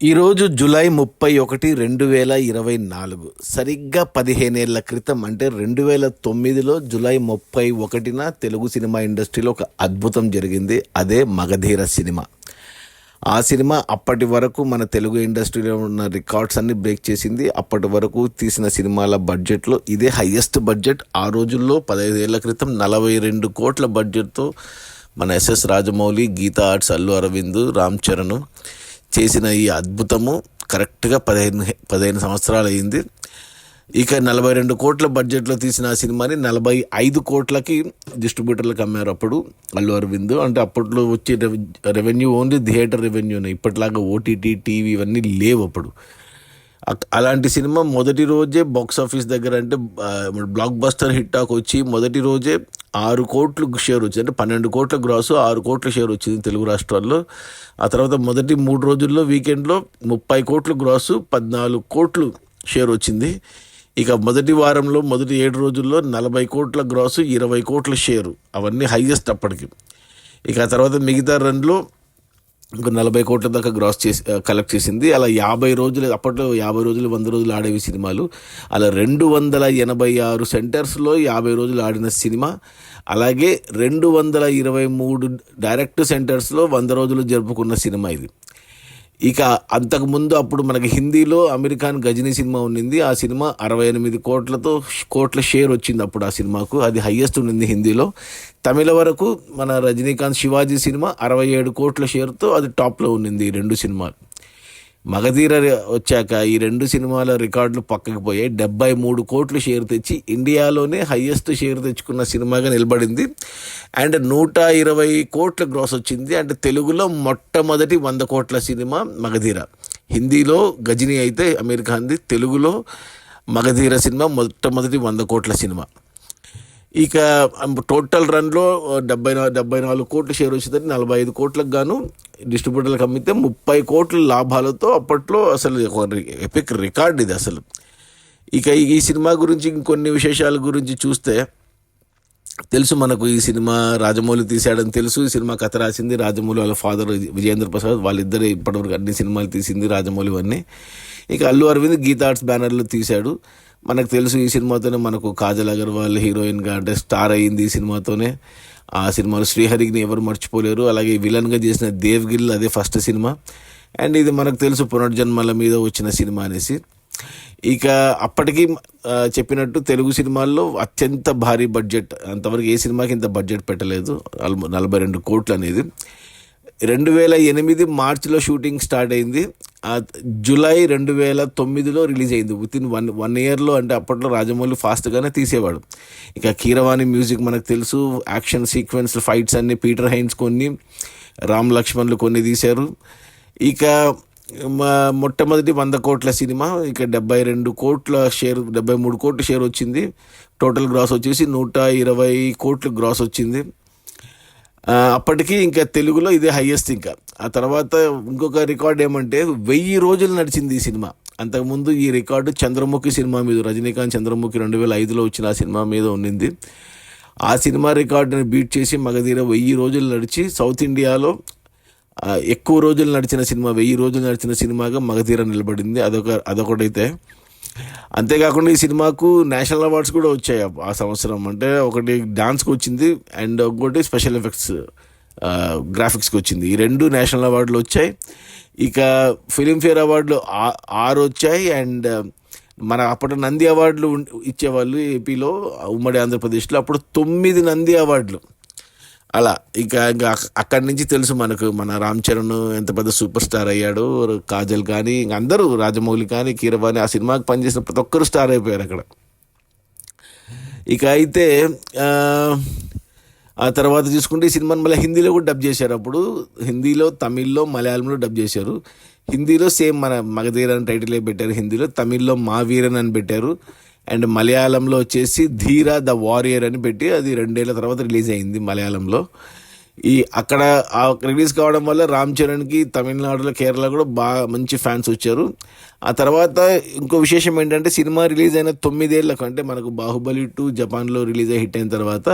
ఈరోజు జూలై 31, 2024 సరిగ్గా 15 ఏళ్ల క్రితం అంటే 2009లో జూలై 31న తెలుగు సినిమా ఇండస్ట్రీలో ఒక అద్భుతం జరిగింది. అదే మగధీర సినిమా. ఆ సినిమా అప్పటి వరకు మన తెలుగు ఇండస్ట్రీలో ఉన్న రికార్డ్స్ అన్ని బ్రేక్ చేసింది. అప్పటి వరకు తీసిన సినిమాల బడ్జెట్లో ఇదే హయ్యెస్ట్ బడ్జెట్. ఆ రోజుల్లో 15 ఏళ్ల క్రితం 42 కోట్ల బడ్జెట్తో మన ఎస్ఎస్ రాజమౌళి, గీతా ఆర్ట్స్, అల్లు అరవింద్, రామ్ చరణ్ చేసిన ఈ అద్భుతము కరెక్ట్గా 15 సంవత్సరాలు అయింది. ఇక 42 కోట్ల బడ్జెట్లో తీసిన ఆ సినిమాని 45 కోట్లకి డిస్ట్రిబ్యూటర్లకు అమ్మారు అప్పుడు అల్లు అరవింద్. అంటే అప్పట్లో వచ్చే రెవెన్యూ ఓన్లీ థియేటర్ రెవెన్యూనే, ఇప్పటిలాగా ఓటీటీ, టీవీ ఇవన్నీ లేవు అప్పుడు. అలాంటి సినిమా మొదటి రోజే బాక్స్ ఆఫీస్ దగ్గర అంటే బ్లాక్ బస్టర్ హిట్ టాక్ వచ్చి మొదటి రోజే 6 కోట్లు షేర్ వచ్చింది. అంటే 12 కోట్ల గ్రాస్, 6 కోట్ల షేర్ వచ్చింది తెలుగు రాష్ట్రాల్లో. ఆ తర్వాత మొదటి 3 రోజుల్లో వీకెండ్లో 30 కోట్ల గ్రాసు, 14 కోట్లు షేర్ వచ్చింది. ఇక మొదటి వారంలో మొదటి 7 రోజుల్లో 40 కోట్ల గ్రాసు, 20 కోట్ల షేరు, అవన్నీ హైయెస్ట్ అప్పటికి. ఇక ఆ తర్వాత మిగతా రన్లో ఇంకా 40 కోట్ల దాకా గ్రాస్ కలెక్ట్ చేసింది. అలా 50 రోజులు, అప్పట్లో 50 రోజులు 100 రోజులు ఆడేవి సినిమాలు. అలా 286 సెంటర్స్లో 50 రోజులు ఆడిన సినిమా. అలాగే 223 డైరెక్ట్ సెంటర్స్లో 100 రోజులు జరుపుకున్న సినిమా ఇది. ఇక అంతకుముందు అప్పుడు మనకి హిందీలో అమెరికాన్ గజనీ సినిమా ఉండింది. ఆ సినిమా 68 కోట్ల షేర్ వచ్చింది అప్పుడు ఆ సినిమాకు. అది హయ్యెస్ట్ ఉండింది హిందీలో. తమిళ వరకు మన రజనీకాంత్ శివాజీ సినిమా 67 కోట్ల షేర్తో అది టాప్లో ఉండింది ఈ 2 సినిమాలు. మగధీర వచ్చాక ఈ 2 సినిమాల రికార్డులు పక్కకి పోయాయి. 73 కోట్లు షేర్ తెచ్చి ఇండియాలోనే హయ్యెస్ట్ షేర్ తెచ్చుకున్న సినిమాగా నిలబడింది. అండ్ 120 కోట్ల గ్రాస్ వచ్చింది. అంటే తెలుగులో మొట్టమొదటి 100 కోట్ల సినిమా మగధీర. హిందీలో గజనీ అయితే అమెరికాంది, తెలుగులో మగధీర సినిమా మొట్టమొదటి 100 కోట్ల సినిమా. ఇక టోటల్ రన్లో 74 కోట్ల షేర్ వచ్చిందని 45 కోట్లకు గాను డిస్ట్రిబ్యూటర్లకు అమ్మితే 30 కోట్ల లాభాలతో అప్పట్లో అసలు ఎపిక్ రికార్డ్ ఇది అసలు. ఇక ఈ సినిమా గురించి ఇంకొన్ని విశేషాల గురించి చూస్తే తెలుసు మనకు. ఈ సినిమా రాజమౌళి తీశాడని తెలుసు. ఈ సినిమా కథ రాసింది రాజమౌళి వాళ్ళ ఫాదర్ విజయేంద్ర ప్రసాద్. వాళ్ళిద్దరే ఇప్పటివరకు అన్ని సినిమాలు తీసింది రాజమౌళి అన్నీ. ఇక అల్లు అరవింద్ గీతా ఆర్ట్స్ బ్యానర్లో తీశాడు. మనకు తెలుసు ఈ సినిమాతోనే మనకు కాజల్ అగర్వాల్ హీరోయిన్గా అంటే స్టార్ అయ్యింది ఈ సినిమాతోనే. ఆ సినిమాలో శ్రీహరిని ఎవరు మర్చిపోలేరు. అలాగే విలన్గా చేసిన దేవ్గిల్ అదే ఫస్ట్ సినిమా. అండ్ ఇది మనకు తెలుసు పునర్జన్మల మీద వచ్చిన సినిమా అనేసి. ఇక అప్పటికి చెప్పినట్టు తెలుగు సినిమాల్లో అత్యంత భారీ బడ్జెట్, అంతవరకు ఏ సినిమాకి ఇంత బడ్జెట్ పెట్టలేదు, 42 కోట్లు అనేది. 2008 మార్చిలో షూటింగ్ స్టార్ట్ అయింది. జూలై 2009లో రిలీజ్ అయింది. వితిన్ వన్ ఇయర్లో. అంటే అప్పట్లో రాజమౌళి ఫాస్ట్గానే తీసేవాడు. ఇక కీరవాణి మ్యూజిక్ మనకు తెలుసు. యాక్షన్ సీక్వెన్స్ ఫైట్స్ అన్ని పీటర్ హైన్స్ కొన్ని, రామ్ లక్ష్మణ్లు కొన్ని తీశారు. ఇక మొట్టమొదటి 100 కోట్ల సినిమా. ఇక 73 కోట్ల షేర్ వచ్చింది. టోటల్ గ్రాస్ వచ్చేసి 120 కోట్లు గ్రాస్ వచ్చింది. అప్పటికి ఇంకా తెలుగులో ఇదే హయ్యెస్ట్. ఇంకా ఆ తర్వాత ఇంకొక రికార్డ్ ఏమంటే 1000 రోజులు నడిచింది ఈ సినిమా. అంతకుముందు ఈ రికార్డు చంద్రముఖి సినిమా మీద, రజనీకాంత్ చంద్రముఖి 2005లో వచ్చిన ఆ సినిమా మీద ఉండింది. ఆ సినిమా రికార్డుని బీట్ చేసి మగధీర 1000 రోజులు నడిచి సౌత్ ఇండియాలో ఎక్కువ రోజులు నడిచిన సినిమా, 1000 రోజులు నడిచిన సినిమాగా మగధీర నిలబడింది. అదొకటైతే. అంతేకాకుండా ఈ సినిమాకు నేషనల్ అవార్డ్స్ కూడా వచ్చాయి ఆ సంవత్సరం. అంటే ఒకటి డాన్స్కి వచ్చింది అండ్ ఇంకోటి స్పెషల్ ఎఫెక్ట్స్ గ్రాఫిక్స్కి వచ్చింది. ఈ 2 నేషనల్ అవార్డులు వచ్చాయి. ఇక ఫిలింఫేర్ అవార్డులు 6 వచ్చాయి. అండ్ మన అప్పటి నంది అవార్డులు ఇచ్చేవాళ్ళు ఏపీలో, ఉమ్మడి ఆంధ్రప్రదేశ్లో. అప్పుడు 9 నంది అవార్డులు. అలా ఇంకా అక్కడి నుంచి తెలుసు మనకు మన రామ్ చరణ్ ఎంత పెద్ద సూపర్ స్టార్ అయ్యాడు. కాజల్ కానీ ఇంక అందరూ, రాజమౌళి కానీ, కీరవాణి, ఆ సినిమాకి పనిచేసిన ప్రతి ఒక్కరు స్టార్ అయిపోయారు అక్కడ. ఇక అయితే ఆ తర్వాత చూసుకుంటే ఈ సినిమాని మళ్ళీ హిందీలో కూడా డబ్ చేశారు. అప్పుడు హిందీలో, తమిళ్లో, మలయాళంలో డబ్ చేశారు. హిందీలో సేమ్ మన మగధీర అని టైటిలే పెట్టారు హిందీలో. తమిళ్లో మా వీరన్ అని పెట్టారు. అండ్ మలయాళంలో వచ్చేసి ధీరా ద వారియర్ అని పెట్టి అది 2 ఏళ్ల తర్వాత రిలీజ్ అయింది మలయాళంలో. అక్కడ రిలీజ్ కావడం వల్ల రామ్ చరణ్కి తమిళనాడులో, కేరళ కూడా బాగా మంచి ఫ్యాన్స్ వచ్చారు. ఆ తర్వాత ఇంకో విశేషం ఏంటంటే సినిమా రిలీజ్ అయిన 9 ఏళ్లకు, అంటే మనకు బాహుబలి 2 జపాన్లో రిలీజ్ అయ్యి హిట్ అయిన తర్వాత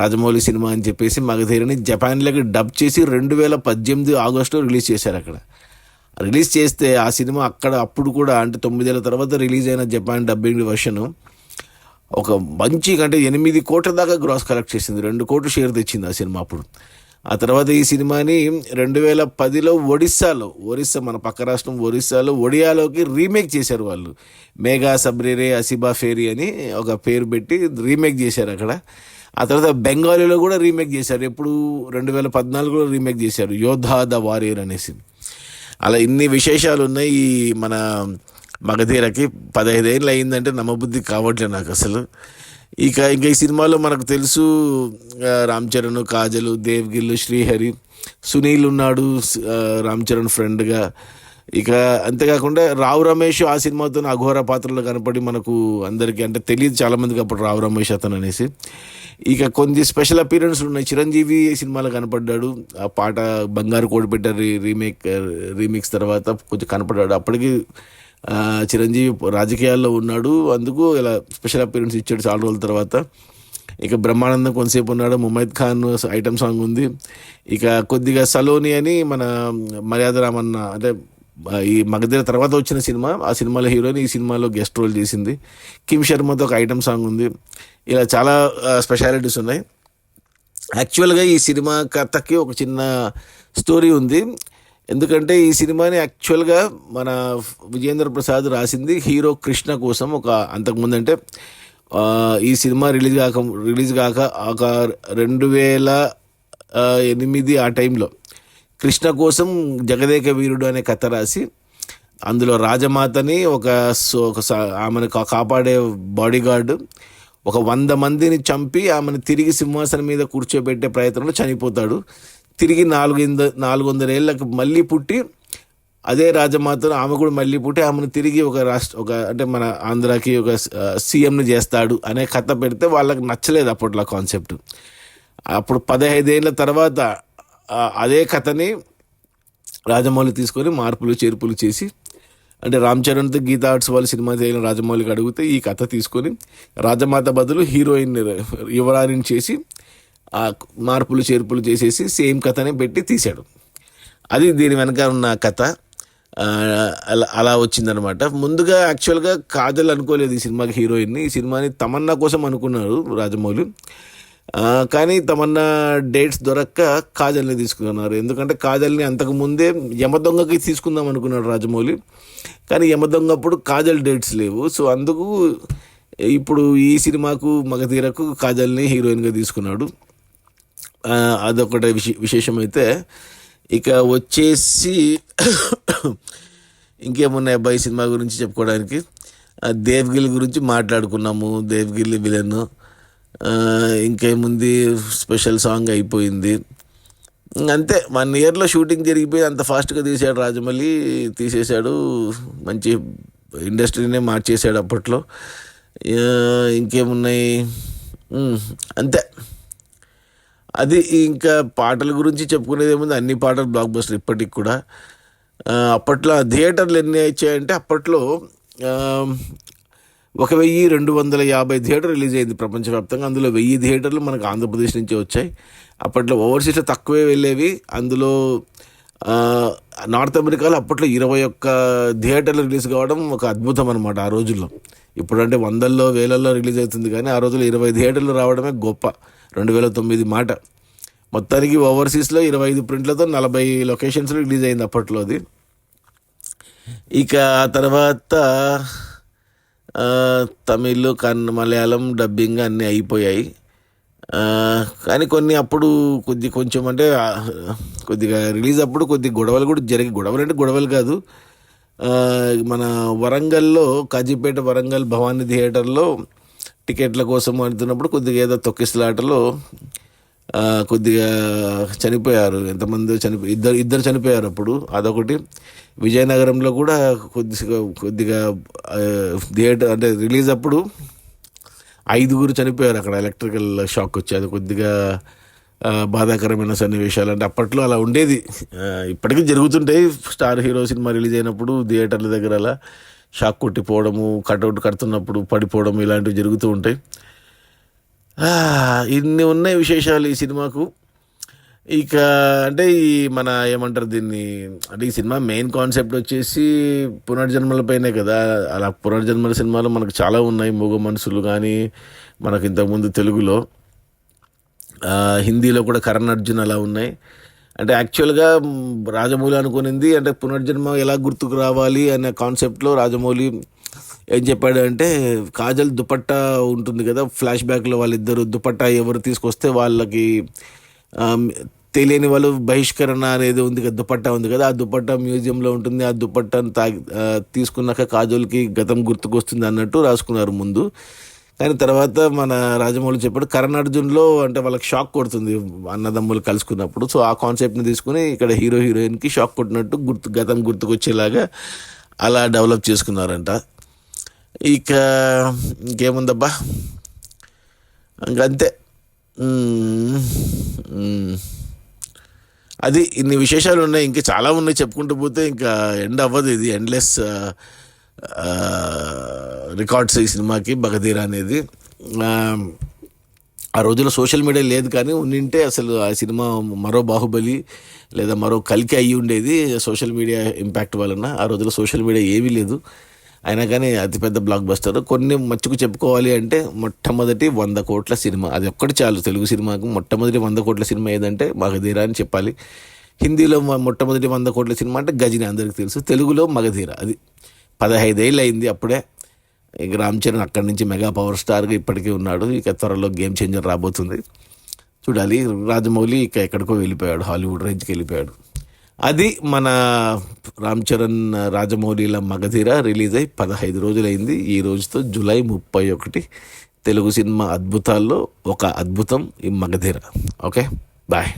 రాజమౌళి సినిమా అని చెప్పేసి మగధీరని జపాన్లోకి డబ్ చేసి 2018 ఆగస్టులో రిలీజ్ చేశారు అక్కడ. రిలీజ్ చేస్తే ఆ సినిమా అప్పుడు కూడా అంటే 9 ఏళ్ళ తర్వాత రిలీజ్ అయిన జపాన్ డబ్బింగ్ వర్షన్ ఒక మంచి అంటే 8 కోట్ల దాకా గ్రాస్ కలెక్ట్ చేసింది. 2 కోట్లు షేర్ తెచ్చింది ఆ సినిమా అప్పుడు. ఆ తర్వాత ఈ సినిమాని 2010లో ఒరిస్సా మన పక్క రాష్ట్రం ఒరిస్సాలో ఒడియాలోకి రీమేక్ చేశారు వాళ్ళు. మేఘా సబ్రేరే అసిబా ఫేరీ అని ఒక పేరు పెట్టి రీమేక్ చేశారు అక్కడ. ఆ తర్వాత బెంగాలీలో కూడా రీమేక్ చేశారు. ఎప్పుడు 2014లో రీమేక్ చేశారు, యోధా ద వారియర్ అనేసి. అలా ఇన్ని విశేషాలు ఉన్నాయి ఈ మన మగధీరకి. 15 ఏళ్ళు అయిందంటే నమ్మబుద్ధి కావట్లేదు నాకు అసలు. ఇంకా ఈ సినిమాలో మనకు తెలుసు రామ్ చరణ్, కాజల్, దేవ్గిల్, శ్రీహరి, సునీల్ ఉన్నాడు రామ్ చరణ్ ఫ్రెండ్గా. ఇక అంతేకాకుండా రావు రమేష్ ఆ సినిమాతో అఘోర పాత్రలో కనపడి మనకు అందరికీ అంటే తెలియదు చాలామందికి అప్పుడు రావు రమేష్ అతను అనేసి. ఇక కొన్ని స్పెషల్ అపీరెన్స్ ఉన్నాయి. చిరంజీవి సినిమాలో కనపడ్డాడు, ఆ పాట బంగారు కోడి పెట్టారు రీమిక్స్ తర్వాత కొంచెం కనపడ్డాడు. అప్పటికి చిరంజీవి రాజకీయాల్లో ఉన్నాడు, అందుకు ఇలా స్పెషల్ అపీరెన్స్ ఇచ్చాడు చాలా రోజుల తర్వాత. ఇక బ్రహ్మానందం కొంతసేపు ఉన్నాడు, ముమైద్ ఖాన్ ఐటమ్ సాంగ్ ఉంది. ఇక కొద్దిగా సలోని అని మన మర్యాద రామన్న అంటే ఈ మగధీర తర్వాత వచ్చిన సినిమా, ఆ సినిమాలో హీరోయిన్ ఈ సినిమాలో గెస్ట్ రోల్ చేసింది. కిమ్ శర్మతో ఒక ఐటమ్ సాంగ్ ఉంది. ఇలా చాలా స్పెషాలిటీస్ ఉన్నాయి. యాక్చువల్గా ఈ సినిమా కథకి ఒక చిన్న స్టోరీ ఉంది. ఎందుకంటే ఈ సినిమాని యాక్చువల్గా మన విజేంద్ర ప్రసాద్ రాసింది హీరో కృష్ణ కోసం. అంతకుముందు అంటే ఈ సినిమా రిలీజ్ కాక ఒక 2008 ఆ టైంలో కృష్ణ కోసం జగదేక వీరుడు అనే కథ రాసి అందులో రాజమాతని ఆమెను కాపాడే బాడీగార్డు 100 మందిని చంపి ఆమెను తిరిగి సింహాసనం మీద కూర్చోబెట్టే ప్రయత్నంలో చనిపోతాడు. తిరిగి 400 ఏళ్ళకి మళ్ళీ పుట్టి అదే రాజమాతను ఆమె కూడా మళ్ళీ పుట్టి ఆమెను తిరిగి అంటే మన ఆంధ్రాకి ఒక సీఎంని చేస్తాడు అనే కథ పెడితే వాళ్ళకి నచ్చలేదు అప్పట్లో కాన్సెప్ట్. అప్పుడు 15 ఏళ్ళ తర్వాత అదే కథని రాజమౌళి తీసుకొని మార్పులు చేర్పులు చేసి అంటే రామ్ చరణ్తో గీతా ఆర్ట్స్ వాళ్ళ సినిమా చేయని రాజమౌళికి అడిగితే ఈ కథ తీసుకొని రాజమాత బదులు హీరోయిన్ యువరాణిని చేసి ఆ మార్పులు చేర్పులు చేసేసి సేమ్ కథనే పెట్టి తీశాడు. అది దీని వెనక ఉన్న కథ. అలా వచ్చిందనమాట. ముందుగా యాక్చువల్గా కాజల్ అనుకోలేదు ఈ సినిమాకి హీరోయిన్ని. ఈ సినిమాని తమన్నా కోసం అనుకున్నారు రాజమౌళి. కానీ తమన్నా డేట్స్ దొరక్క కాజల్ని తీసుకున్నారు. ఎందుకంటే కాజల్ని అంతకుముందే యమదొంగకి తీసుకుందాం అనుకున్నాడు రాజమౌళి. కానీ యమదొంగ అప్పుడు కాజల్ డేట్స్ లేవు. సో అందుకు ఇప్పుడు ఈ సినిమాకు మగధీరకు కాజల్ని హీరోయిన్గా తీసుకున్నాడు. అదొకటి విశేషమైతే ఇక వచ్చేసి ఇంకేమున్నాయి అబ్బాయి సినిమా గురించి చెప్పుకోవడానికి. దేవ్గిల్ గురించి మాట్లాడుకున్నాము, దేవ్గిల్ విలన్. ఇంకేముంది, స్పెషల్ సాంగ్ అయిపోయింది అంతే. 1 ఇయర్లో షూటింగ్ జరిగిపోయి అంత ఫాస్ట్గా తీసాడు రాజమౌళి, తీసేశాడు. మంచి ఇండస్ట్రీనే మార్చేశాడు అప్పట్లో. ఇంకేమున్నాయి అంతే. అది ఇంకా పాటల గురించి చెప్పుకునేది ఏముంది, అన్ని పాటలు బ్లాక్ బస్టర్ ఇప్పటికి కూడా. అప్పట్లో థియేటర్లు ఎన్ని వచ్చాయంటే అప్పట్లో 1250 థియేటర్ రిలీజ్ అయింది ప్రపంచవ్యాప్తంగా. అందులో 1000 థియేటర్లు మనకు ఆంధ్రప్రదేశ్ నుంచి వచ్చాయి. అప్పట్లో ఓవర్సీస్లో తక్కువే వెళ్ళేవి. అందులో నార్త్ అమెరికాలో అప్పట్లో 21 థియేటర్లు రిలీజ్ కావడం ఒక అద్భుతం అనమాట ఆ రోజుల్లో. ఇప్పుడంటే 100ల్లో 1000ల్లో రిలీజ్ అవుతుంది, కానీ ఆ రోజుల్లో 20 థియేటర్లు రావడమే గొప్ప. 2009 మాట. మొత్తానికి ఓవర్సీస్లో 25 ప్రింట్లతో 40 లొకేషన్స్లో రిలీజ్ అయింది అప్పట్లో అది. ఇక ఆ తర్వాత తమిళ్, మలయాళం డబ్బింగ్ అన్నీ అయిపోయాయి. కానీ కొన్ని అప్పుడు కొంచెం అంటే కొద్దిగా రిలీజ్ అప్పుడు కొద్ది గొడవలు కూడా గొడవలు అంటే గొడవలు కాదు. మన వరంగల్లో కాజీపేట వరంగల్ భవానీ థియేటర్లో టికెట్ల కోసం అంటున్నప్పుడు కొద్దిగా ఏదో తొక్కిసలాటలో కొద్దిగా చనిపోయారు. ఎంతమంది ఇద్దరు చనిపోయారు అప్పుడు. అదొకటి. విజయనగరంలో కూడా కొద్దిగా థియేటర్ అంటే రిలీజ్ అప్పుడు 5 చనిపోయారు అక్కడ, ఎలక్ట్రికల్ షాక్ వచ్చి. అది కొద్దిగా బాధాకరమైన సన్నివేశాలు. అంటే అప్పట్లో అలా ఉండేది. ఇప్పటికీ జరుగుతుంటాయి. స్టార్ హీరో సినిమా రిలీజ్ అయినప్పుడు థియేటర్ల దగ్గర అలా షాక్ కొట్టిపోవడము, కట్అవుట్ కడుతున్నప్పుడు పడిపోవడం, ఇలాంటివి జరుగుతూ ఉంటాయి. ఇన్ని ఉన్నాయి విశేషాలు ఈ సినిమాకు. ఇక అంటే ఈ మన ఏమంటారు దీన్ని, అంటే ఈ సినిమా మెయిన్ కాన్సెప్ట్ వచ్చేసి పునర్జన్మలపైనే కదా. అలా పునర్జన్మల సినిమాలు మనకు చాలా ఉన్నాయి. మూగ మనసులు కానీ మనకు ఇంతకుముందు తెలుగులో, హిందీలో కూడా కరణ్ అర్జున్ అలా ఉన్నాయి. అంటే యాక్చువల్గా రాజమౌళి అనుకునింది అంటే పునర్జన్మ ఎలా గుర్తుకు రావాలి అనే కాన్సెప్ట్లో రాజమౌళి ఏం చెప్పాడు అంటే, కాజల్ దుపట్టా ఉంటుంది కదా ఫ్లాష్ బ్యాక్లో, వాళ్ళిద్దరు దుపట్టా ఎవరు తీసుకొస్తే వాళ్ళకి ఆ, తెలియని వాళ్ళు బహిష్కరణ అనేది ఉంది కదా, దుపట్టా ఉంది కదా, ఆ దుపట్టా మ్యూజియంలో ఉంటుంది. ఆ దుపట్టాను తీసుకున్నాక కాజోల్కి గతం గుర్తుకొస్తుంది అన్నట్టు రాసుకున్నారు ముందు. కానీ తర్వాత మన రాజమౌళి చెప్పాడు కరణ్ అర్జున్లో అంటే వాళ్ళకి షాక్ కొడుతుంది అన్నదమ్ములు కలుసుకున్నప్పుడు. సో ఆ కాన్సెప్ట్ని తీసుకుని ఇక్కడ హీరో హీరోయిన్కి షాక్ కొట్టినట్టు గతం గుర్తుకొచ్చేలాగా అలా డెవలప్ చేసుకున్నారంట. ఇక ఇంకేముందబ్బా, ఇంకంతే. మ్మ్. మ్మ్. అది ఇన్ని విశేషాలు ఉన్నాయి, ఇంకా చాలా ఉన్నాయి. చెప్పుకుంటూ పోతే ఇంకా ఎండ్ అవ్వదు. ఇది ఎండ్లెస్ రికార్డ్స్ ఈ సినిమాకి బగధీర అనేది. ఆ, ఆ రోజుల్లో సోషల్ మీడియా లేదు, కానీ ఉండింటే అసలు ఆ సినిమా మరో బాహుబలి లేదా మరో కల్కి అయ్యి ఉండేది సోషల్ మీడియా ఇంపాక్ట్ వలన. ఆ రోజుల్లో సోషల్ మీడియా ఏమీ లేదు, అయినా కానీ అతిపెద్ద బ్లాక్ బస్టర్. కొన్ని మచ్చుకు చెప్పుకోవాలి అంటే మొట్టమొదటి 100 కోట్ల సినిమా, అది ఒక్కటి చాలు తెలుగు సినిమాకు. మొట్టమొదటి 100 కోట్ల సినిమా ఏదంటే మగధీర అని చెప్పాలి. హిందీలో మొట్టమొదటి 100 కోట్ల సినిమా అంటే గజిని, అందరికీ తెలుసు. తెలుగులో మగధీర. అది 15 ఏళ్ళు అయింది అప్పుడే. ఇక రామ్ చరణ్ అక్కడి నుంచి మెగా పవర్ స్టార్గా ఇప్పటికీ ఉన్నాడు. ఇక త్వరలో గేమ్ చేంజర్ రాబోతుంది, చూడాలి. రాజమౌళి ఇక ఎక్కడికో వెళ్ళిపోయాడు, హాలీవుడ్ రేంజ్కి వెళ్ళిపోయాడు. అది మన రామ్ చరణ్ రాజమౌళిల మగధీర రిలీజ్ అయ్యి 15 రోజులైంది. ఈ రోజుతో జూలై 31. తెలుగు సినిమా అద్భుతాల్లో ఒక అద్భుతం ఈ మగధీర. Okay, bye.